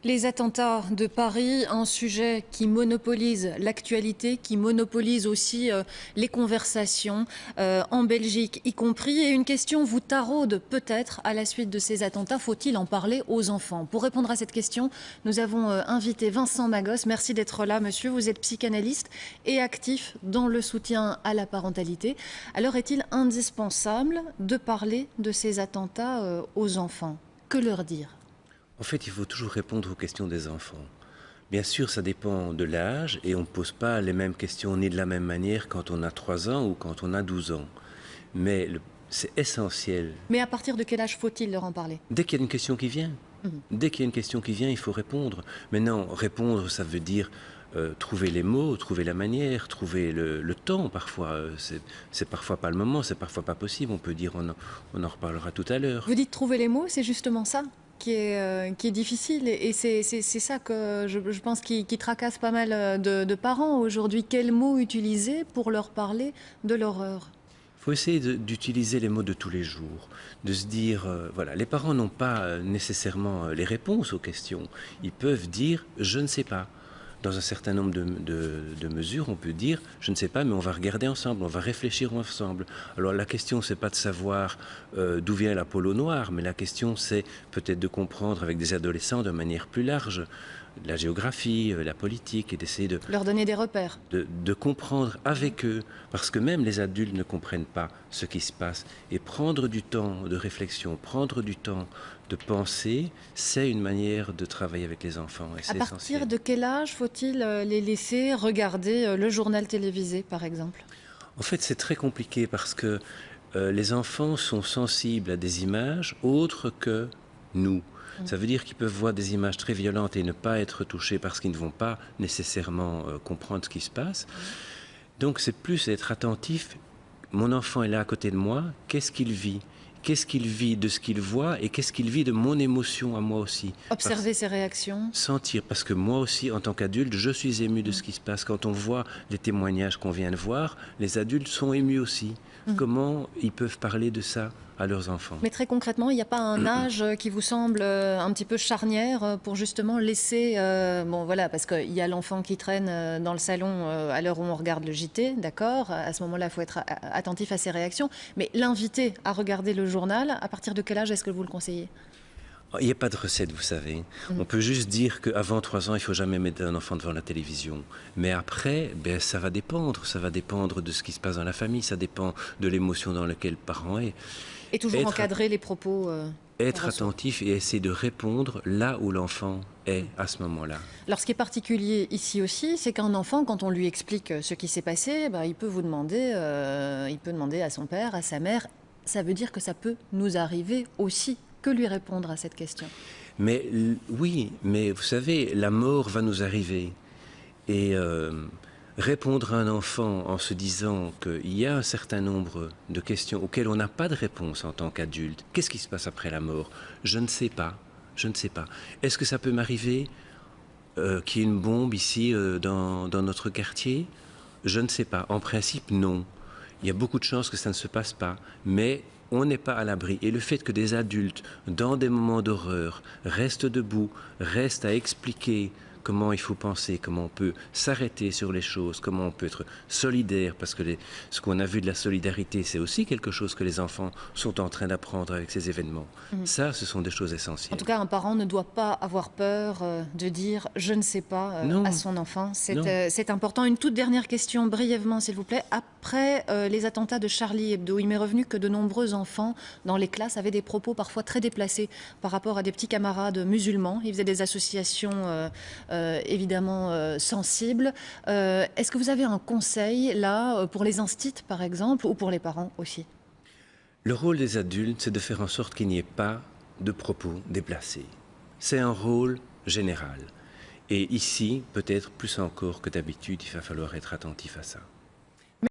Les attentats de Paris, un sujet qui monopolise l'actualité, qui monopolise aussi les conversations en Belgique y compris. Et une question vous taraude peut-être à la suite de ces attentats. Faut-il en parler aux enfants? Pour répondre à cette question, nous avons invité Vincent Magos. Merci d'être là, monsieur. Vous êtes psychanalyste et actif dans le soutien à la parentalité. Alors, est-il indispensable de parler de ces attentats aux enfants? Que leur dire? En fait, il faut toujours répondre aux questions des enfants. Bien sûr, ça dépend de l'âge et on ne pose pas les mêmes questions ni de la même manière quand on a 3 ans ou quand on a 12 ans. Mais c'est essentiel. Mais à partir de quel âge faut-il leur en parler? Dès qu'il y a une question qui vient, dès qu'il y a une question qui vient, il faut répondre. Maintenant, répondre, ça veut dire trouver les mots, trouver la manière, trouver le temps parfois. C'est parfois pas le moment, c'est parfois pas possible. On peut dire on en reparlera tout à l'heure. Vous dites trouver les mots, c'est justement ça qui est difficile et c'est ça que je pense qui tracasse pas mal de parents aujourd'hui. Quels mots utiliser pour leur parler de l'horreur? Il faut essayer d'utiliser les mots de tous les jours, de se dire, voilà, les parents n'ont pas nécessairement les réponses aux questions. Ils peuvent dire « je ne sais pas ». Dans un certain nombre de mesures, on peut dire « je ne sais pas, mais on va regarder ensemble, on va réfléchir ensemble ». Alors la question, c'est pas de savoir d'où vient la polo noire, mais la question, c'est peut-être de comprendre avec des adolescents de manière plus large la géographie, la politique, et d'essayer de Leur donner des repères. de comprendre avec eux, parce que même les adultes ne comprennent pas ce qui se passe. Et prendre du temps de réflexion, prendre du temps de penser, c'est une manière de travailler avec les enfants. Et c'est À partir essentiel. de quel âge faut-il les laisser regarder le journal télévisé, par exemple? En fait, c'est très compliqué parce que les enfants sont sensibles à des images autres que nous. Ça veut dire qu'ils peuvent voir des images très violentes et ne pas être touchés parce qu'ils ne vont pas nécessairement comprendre ce qui se passe. Donc c'est plus être attentif. Mon enfant est là à côté de moi, qu'est-ce qu'il vit? Qu'est-ce qu'il vit de ce qu'il voit et qu'est-ce qu'il vit de mon émotion à moi aussi? Observer ses réactions. Sentir, parce que moi aussi, en tant qu'adulte, je suis ému de ce qui se passe. Quand on voit les témoignages qu'on vient de voir, les adultes sont émus aussi. Comment ils peuvent parler de ça à leurs enfants? Mais très concrètement, il n'y a pas un âge qui vous semble un petit peu charnière pour justement laisser... bon voilà, parce qu'il y a l'enfant qui traîne dans le salon à l'heure où on regarde le JT, d'accord? À ce moment-là, il faut être attentif à ses réactions. Mais l'inviter à regarder le journal, à partir de quel âge est-ce que vous le conseillez? Il n'y a pas de recette, vous savez. On peut juste dire qu'avant 3 ans, il ne faut jamais mettre un enfant devant la télévision. Mais après, ben, ça va dépendre. Ça va dépendre de ce qui se passe dans la famille. Ça dépend de l'émotion dans laquelle le parent est. Et toujours encadrer les propos Être qu'on reçoit. attentif et essayer de répondre là où l'enfant est à ce moment-là. Alors, ce qui est particulier ici aussi, c'est qu'un enfant, quand on lui explique ce qui s'est passé, ben, il peut demander à son père, à sa mère. Ça veut dire que ça peut nous arriver aussi. Que lui répondre à cette question? Mais oui, mais vous savez, la mort va nous arriver. Et répondre à un enfant en se disant qu'il y a un certain nombre de questions auxquelles on n'a pas de réponse en tant qu'adulte. Qu'est-ce qui se passe après la mort? Je ne sais pas. Je ne sais pas. Est-ce que ça peut m'arriver qu'il y ait une bombe ici dans notre quartier? Je ne sais pas. En principe, non. Il y a beaucoup de chances que ça ne se passe pas. Mais on n'est pas à l'abri. Et le fait que des adultes, dans des moments d'horreur, restent debout, restent à expliquer comment il faut penser, comment on peut s'arrêter sur les choses, comment on peut être solidaire, parce que ce qu'on a vu de la solidarité, c'est aussi quelque chose que les enfants sont en train d'apprendre avec ces événements. Ça, ce sont des choses essentielles. En tout cas, un parent ne doit pas avoir peur de dire « je ne sais pas Non. à son enfant. C'est important. Une toute dernière question, brièvement, s'il vous plaît. Après les attentats de Charlie Hebdo, il m'est revenu que de nombreux enfants dans les classes avaient des propos parfois très déplacés par rapport à des petits camarades musulmans. Ils faisaient des associations évidemment sensibles. Est-ce que vous avez un conseil, là, pour les instits, par exemple, ou pour les parents aussi? Le rôle des adultes, c'est de faire en sorte qu'il n'y ait pas de propos déplacés. C'est un rôle général. Et ici, peut-être plus encore que d'habitude, il va falloir être attentif à ça.